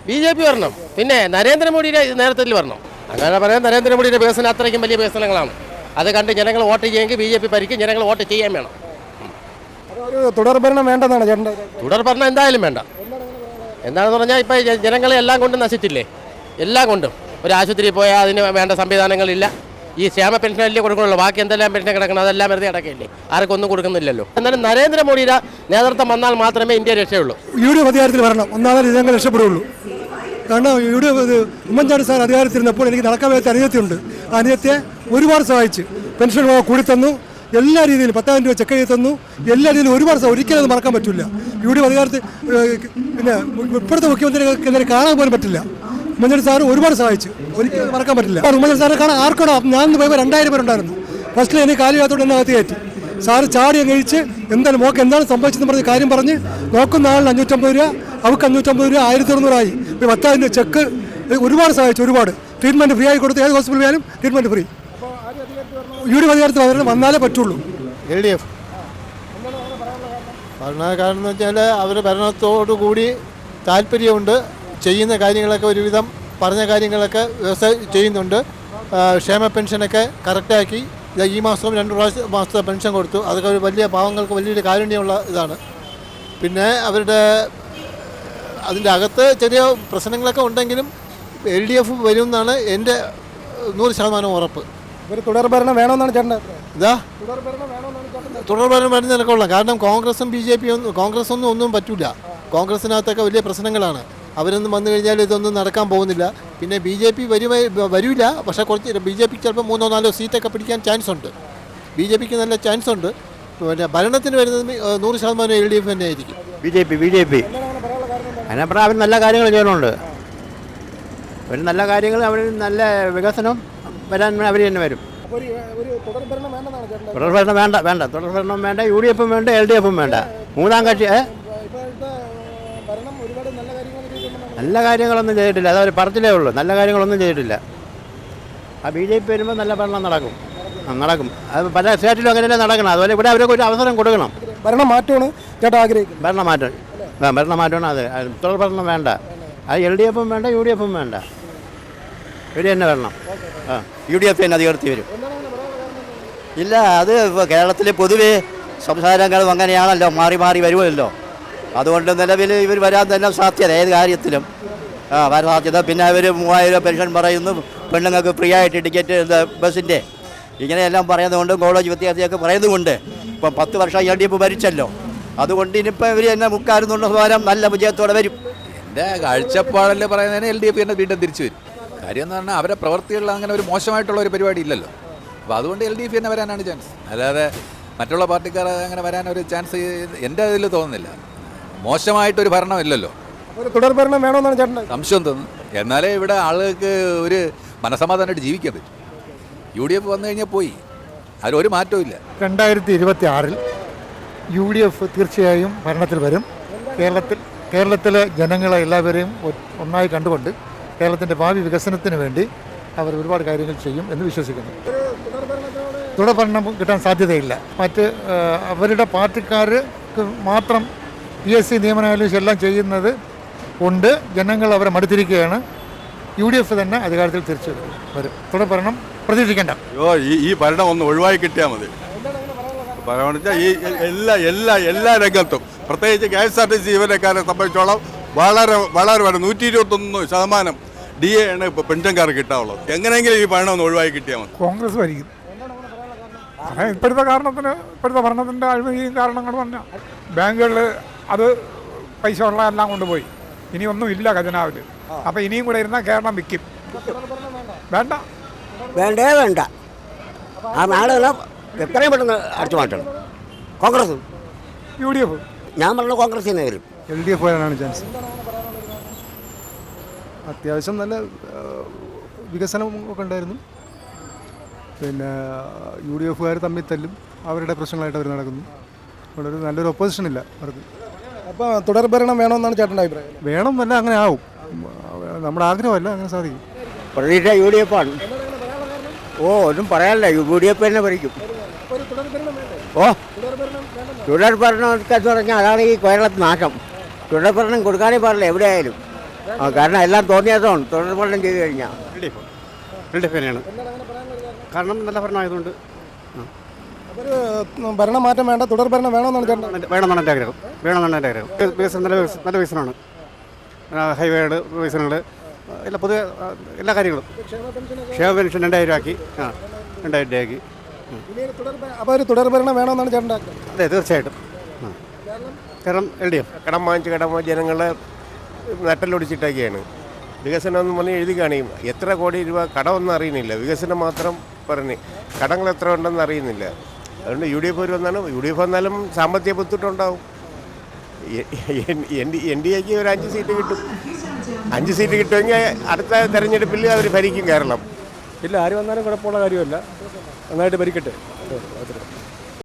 BJP വരണം. പിന്നെ നരേന്ദ്രമോദിയുടെ നേതൃത്വത്തിൽ വരണം. അങ്ങനെ പറയാൻ നരേന്ദ്രമോദിയുടെ വികസനം അത്രയ്ക്കും വലിയ വികസനങ്ങളാണ്. അത് കണ്ട് ജനങ്ങൾ വോട്ട് ചെയ്യുമെങ്കിൽ BJP ഭരിക്കും, ജനങ്ങൾ വോട്ട് ചെയ്യാൻ വേണം. തുടർഭരണം വേണ്ടെന്നാണ് ചേട്ടൻ്റെ? തുടർഭരണം എന്തായാലും വേണ്ട. എന്താണെന്ന് പറഞ്ഞാൽ ഇപ്പോൾ ജനങ്ങളെ എല്ലാം കൊണ്ടും നശിച്ചില്ലേ, എല്ലാം കൊണ്ടും. ഒരു ആശുപത്രിയിൽ പോയാൽ അതിന് വേണ്ട സംവിധാനങ്ങളില്ല. ഈ ക്ഷേമ പെൻഷനല്ലേ കൊടുക്കണുള്ളൂ, ബാക്കി എന്തെല്ലാം പെൻഷൻ കിടക്കണം അതെല്ലാം വെറുതെ അടക്കമില്ലേ, ആർക്കും ഒന്നും കൊടുക്കുന്നില്ലല്ലോ. എന്നാലും നരേന്ദ്രമോദിയുടെ നേതൃത്വം വന്നാൽ മാത്രമേ ഇന്ത്യ രക്ഷയുള്ളൂ. UDF അധികാരത്തിൽ വരണം, ഒന്നാമത് ജനങ്ങൾ രക്ഷപ്പെടുകയുള്ളൂ. കാരണം UDF ഉമ്മൻചാണ്ടി സാർ അധികാരത്തിരുന്നപ്പോൾ എനിക്ക് നടക്കാൻ വയ്യാത്ത അനിയത്തിയുണ്ട്. ആ അനിയത്തെ ഒരുപാട് സഹായിച്ച് പെൻഷൻ കൂടി തന്നു, എല്ലാ രീതിയിലും 10,000 രൂപ ചെക്ക് ചെയ്ത് തന്നു, എല്ലാ രീതിയിലും ഒരുപാട് ഒരിക്കലും അത് മറക്കാൻ പറ്റില്ല. UDF അധികാരത്തിൽ പിന്നെ ഇപ്പോഴത്തെ മുഖ്യമന്ത്രിക്ക് എന്തെങ്കിലും കാണാൻ പോലും പറ്റില്ല. ഉമ്മൻചാണ്ടി സാർ ഒരുപാട് സഹായിച്ചു, ഒരിക്കലും മറക്കാൻ പറ്റില്ല. ഉമ്മൻചാണ്ടി സാറെ കാണാൻ ആർക്കോടോ ഞാൻ പോയപ്പോൾ 2000 പേരുണ്ടായിരുന്നു. ഫസ്റ്റിൽ എനിക്ക് കാലിയാത്തോടെ എന്നെ അകത്ത് കയറ്റി. സാറ് ചാടി കഴിച്ച് എന്താണ് മോക്ക് എന്താണ് സംഭവിച്ചതെന്ന് പറഞ്ഞ് കാര്യം പറഞ്ഞ് നോക്കുന്ന ആളിന് 550 രൂപ, അവർക്ക് 550 രൂപ, 1200 ആയി. 10,000 രൂപ ചെക്ക് ഒരുപാട് സഹായിച്ചു. ഒരുപാട് ട്രീറ്റ്മെൻറ്റ് ഫ്രീ ആയി കൊടുത്ത് ഏത് ഹോസ്പിറ്റലിൽ പോയാലും ട്രീറ്റ്മെൻറ്റ് ഫ്രീ. UDF അധികാരത്തിൽ വന്നാലേ പറ്റുള്ളൂ. LDF ഭരണ കാരണം എന്ന് വെച്ചാൽ അവർ ഭരണത്തോടു കൂടി താല്പര്യമുണ്ട്. ചെയ്യുന്ന കാര്യങ്ങളൊക്കെ ഒരുവിധം പറഞ്ഞ കാര്യങ്ങളൊക്കെ വ്യവസായം ചെയ്യുന്നുണ്ട്. ക്ഷേമ പെൻഷനൊക്കെ കറക്റ്റാക്കി ഈ മാസം 2 മാസത്തെ പെൻഷൻ കൊടുത്തു. അതൊക്കെ ഒരു വലിയ പാവങ്ങൾക്ക് വലിയൊരു കാരുണ്യമുള്ള ഇതാണ്. പിന്നെ അവരുടെ അതിൻ്റെ അകത്ത് ചെറിയ പ്രശ്നങ്ങളൊക്കെ ഉണ്ടെങ്കിലും LDF വരുമെന്നാണ് എൻ്റെ 100% ഉറപ്പ്. ഒരു തുടർഭരണം വേണമെന്നാണ് ചേട്ടൻ്റെ? ഇതാ തുടർഭരണം വരുന്നതിനൊക്കെ കൊള്ളാം. കാരണം കോൺഗ്രസും BJP ഒന്നും പറ്റില്ല. കോൺഗ്രസിനകത്തൊക്കെ വലിയ പ്രശ്നങ്ങളാണ്. അവരൊന്നും വന്നു കഴിഞ്ഞാൽ ഇതൊന്നും നടക്കാൻ പോകുന്നില്ല. പിന്നെ BJP വരില്ല, പക്ഷേ കുറച്ച് BJP ചിലപ്പോൾ 3-4 സീറ്റൊക്കെ പിടിക്കാൻ ചാൻസ് ഉണ്ട്. BJPക്ക് നല്ല ചാൻസ് ഉണ്ട്. പിന്നെ ഭരണത്തിന് വരുന്നത് 100% LDF തന്നെ ആയിരിക്കും. BJP അതിനെ പറഞ്ഞാൽ അവർ നല്ല കാര്യങ്ങൾ ചെയ്യുന്നുണ്ട്. അവർ നല്ല കാര്യങ്ങൾ, അവർ നല്ല വികസനം വരാൻ അവർ തന്നെ വരും. തുടർഭരണം വേണ്ട തുടർഭരണം വേണ്ട, UDF വേണ്ട, LDF വേണ്ട. മൂന്നാം കക്ഷി നല്ല കാര്യങ്ങളൊന്നും ചെയ്തിട്ടില്ല. അതവർ പറച്ചിലേ ഉള്ളൂ, നല്ല കാര്യങ്ങളൊന്നും ചെയ്തിട്ടില്ല. ആ BJP വരുമ്പോൾ നല്ല ഭരണം നടക്കും. അത് പല സ്റ്റേറ്റിലും അങ്ങനെയല്ലേ നടക്കണം. അതുപോലെ ഇവിടെ അവർക്ക് ഒരു അവസരം കൊടുക്കണം. ഭരണം മാറ്റമാണ് ചേട്ടാ ആഗ്രഹിക്കുന്നത്? ഭരണം മാറ്റമാണ്. അത് തുടർഭരണം വേണ്ട. അത് LDF വേണ്ട, UDF വേണ്ട, ഇവർ തന്നെ വരണം. UDF തന്നെ അധികാരത്തിൽ വരും. ഇല്ല, അത് ഇപ്പോൾ കേരളത്തിൽ പൊതുവേ സംസാരങ്ങളും അങ്ങനെയാണല്ലോ, മാറി മാറി വരുമല്ലോ. അതുകൊണ്ട് നിലവിൽ ഇവർ വരാൻ തന്നെ സാധ്യത, ഏത് കാര്യത്തിലും വരാൻ സാധ്യത. പിന്നെ അവർ 3000 പെൻഷൻ പറയുന്നു, പെണ്ണുങ്ങൾക്ക് ഫ്രീ ആയിട്ട് ടിക്കറ്റ് ബസ്സിൻ്റെ, ഇങ്ങനെയെല്ലാം പറയുന്നതുകൊണ്ട് കോളേജ് വിദ്യാർത്ഥിയൊക്കെ പറയുന്നതുകൊണ്ട് ഇപ്പം 10 വർഷം LDF ഭരിച്ചല്ലോ. അതുകൊണ്ട് ഇനിയിപ്പോൾ ഇവർ തന്നെ 340 നല്ല വിജയത്തോടെ വരും. എൻ്റെ കാഴ്ചപ്പാടല്ലേ പറയുന്നതിന് LDF തന്നെ വീണ്ടും തിരിച്ചു വരും. കാര്യം എന്ന് പറഞ്ഞാൽ അവരെ പ്രവൃത്തികളിൽ അങ്ങനെ ഒരു മോശമായിട്ടുള്ള ഒരു പരിപാടി ഇല്ലല്ലോ. അപ്പോൾ അതുകൊണ്ട് LDF തന്നെ വരാനാണ് ചാൻസ്. അല്ലാതെ മറ്റുള്ള പാർട്ടിക്കാർ അങ്ങനെ വരാനൊരു ചാൻസ് എൻ്റെ ഇതിൽ തോന്നുന്നില്ല. മോശമായിട്ടൊരു ഭരണം ഇല്ലല്ലോ. തുടർഭരണം വേണമെന്നാണ് ചേട്ടൻ? സംശയം തോന്നുന്നു. എന്നാലേ ഇവിടെ ആളുകൾക്ക് ഒരു മനസമാധാനമായിട്ട് ജീവിക്കാൻ പറ്റും. UDF വന്നു കഴിഞ്ഞാൽ പോയി, അതിലൊരു മാറ്റവും ഇല്ല. 2026 UDF തീർച്ചയായും ഭരണത്തിൽ വരും. കേരളത്തിലെ ജനങ്ങളെ എല്ലാവരെയും ഒന്നായി കണ്ടുകൊണ്ട് കേരളത്തിൻ്റെ ഭാവി വികസനത്തിന് വേണ്ടി അവർ ഒരുപാട് കാര്യങ്ങൾ ചെയ്യും എന്ന് വിശ്വസിക്കുന്നു. തുടർഭരണം കിട്ടാൻ സാധ്യതയില്ല. മറ്റ് അവരുടെ പാർട്ടിക്കാർക്ക് മാത്രം PSC നിയമനായാലും എല്ലാം ചെയ്യുന്നത് കൊണ്ട് ജനങ്ങൾ അവരെ മടുത്തിരിക്കുകയാണ്. UDF തന്നെ അധികാരത്തിൽ തിരിച്ചു വരും. തുടർഭരണം പ്രതീക്ഷിക്കേണ്ട. ഈ ഭരണം ഒന്ന് ഒഴിവായി കിട്ടിയാൽ മതി. ഈ എല്ലാ രംഗത്തും, പ്രത്യേകിച്ച് KSRTC ജീവനക്കാരെ സംബന്ധിച്ചോളം വളരെ 121% DA ആണ് ഇപ്പോൾ പെൻഷൻകാർക്ക് കിട്ടാവുള്ളത്. എങ്ങനെയെങ്കിലും ഈ ഭരണം ഒന്ന് ഒഴിവായി കിട്ടിയാൽ മതി. കോൺഗ്രസ് ഭരിക്കും. ഇപ്പോഴത്തെ ഭരണത്തിൻ്റെ അഴിമതിയും കാരണങ്ങൾ പറഞ്ഞാൽ ബാങ്കുകളിൽ അത് പൈസ ഉള്ള എല്ലാം കൊണ്ടുപോയി, ഇനി ഒന്നും ഇല്ല ഖജനാവിൽ. അപ്പോൾ ഇനിയും കൂടെ ഇരുന്നാൽ കേരളം വിൽക്കും. വേണ്ട ആ നാളെല്ലാം എത്രയും പെട്ടെന്ന് അടിച്ചു മാറ്റണം. കോൺഗ്രസ് UDF ഞാൻ പറഞ്ഞ കോൺഗ്രസ് തന്നെ വരും. LDF വരാനാണ് ചാൻസ്. അത്യാവശ്യം നല്ല വികസനം ഒക്കെ ഉണ്ടായിരുന്നു. പിന്നെ UDF തമ്മിൽ തല്ലും, അവരുടെ പ്രശ്നങ്ങളായിട്ട് അവർ നടക്കുന്നു. വളരെ നല്ലൊരു ഒപ്പോസിഷൻ ഇല്ല അവർക്ക്. അപ്പോൾ തുടർഭരണം വേണമെന്നാണ് ചേട്ടൻ്റെ അഭിപ്രായം? വേണമെന്നല്ല, അങ്ങനെ ആവും. നമ്മുടെ ആഗ്രഹമല്ല, അങ്ങനെ സാധിക്കും. പ്രതീക്ഷ UDF ആണ്. ഒന്നും പറയാനില്ല, UDF തന്നെ ഭരിക്കും. തുടർഭരണം എന്ന് പറഞ്ഞാൽ അതാണ് ഈ കേരളത്തിൽ നാശം. തുടർഭരണം കൊടുക്കാനേ പാടില്ല എവിടെയായാലും. കാരണം എല്ലാം തോന്നിയതുകൊണ്ട് തുടർഭരണം ചെയ്ത് കഴിഞ്ഞാൽ എൽ ഡി എഫ് തന്നെയാണ്. കാരണം നല്ല ഭരണമായതുകൊണ്ട് അതൊരു ഭരണമാറ്റം വേണ്ട, തുടർ ഭരണം വേണമെന്നാണ് ചേട്ടൻ. വേണമെന്നാണ് എൻ്റെ ആഗ്രഹം. വേണമെന്നാണ് എൻ്റെ ആഗ്രഹം. വികസനം നല്ല വികസനമാണ്. ഹൈവേയുടെ വികസനങ്ങൾ എല്ലാ പൊതുവെ എല്ലാ കാര്യങ്ങളും. ക്ഷേമ പെൻഷൻ 2000 ആക്കി. 2000 രൂപയാക്കി. അപ്പോൾ ഒരു തുടർ ഭരണം വേണമെന്നാണ് ചേട്ടൻ. അതെ, തീർച്ചയായിട്ടും. കാരണം എൽ ഡി എഫ് കടം വാങ്ങിച്ച് ജനങ്ങളെ നട്ടലൊടിച്ചിട്ടൊക്കെയാണ്. വികസനം എന്ന് പറഞ്ഞ് എഴുതി കാണിയും. എത്ര കോടി രൂപ കടമൊന്നും അറിയുന്നില്ല, വികസനം മാത്രം പറഞ്ഞ് കടങ്ങൾ എത്ര ഉണ്ടെന്ന് അറിയുന്നില്ല. അതുകൊണ്ട് യു ഡി എഫ് വന്നാണ്. യു ഡി എഫ് വന്നാലും സാമ്പത്തിക ബുദ്ധിമുട്ടുണ്ടാവും. എൻ ഡി എക്ക് ഒരു 5 സീറ്റ് കിട്ടും. 5 സീറ്റ് കിട്ടുമെങ്കിൽ അടുത്ത തെരഞ്ഞെടുപ്പിൽ അവർ ഭരിക്കും കേരളം. ഇല്ല, ആര് വന്നാലും കുഴപ്പമുള്ള കാര്യമല്ല, നന്നായിട്ട് ഭരിക്കട്ടെ.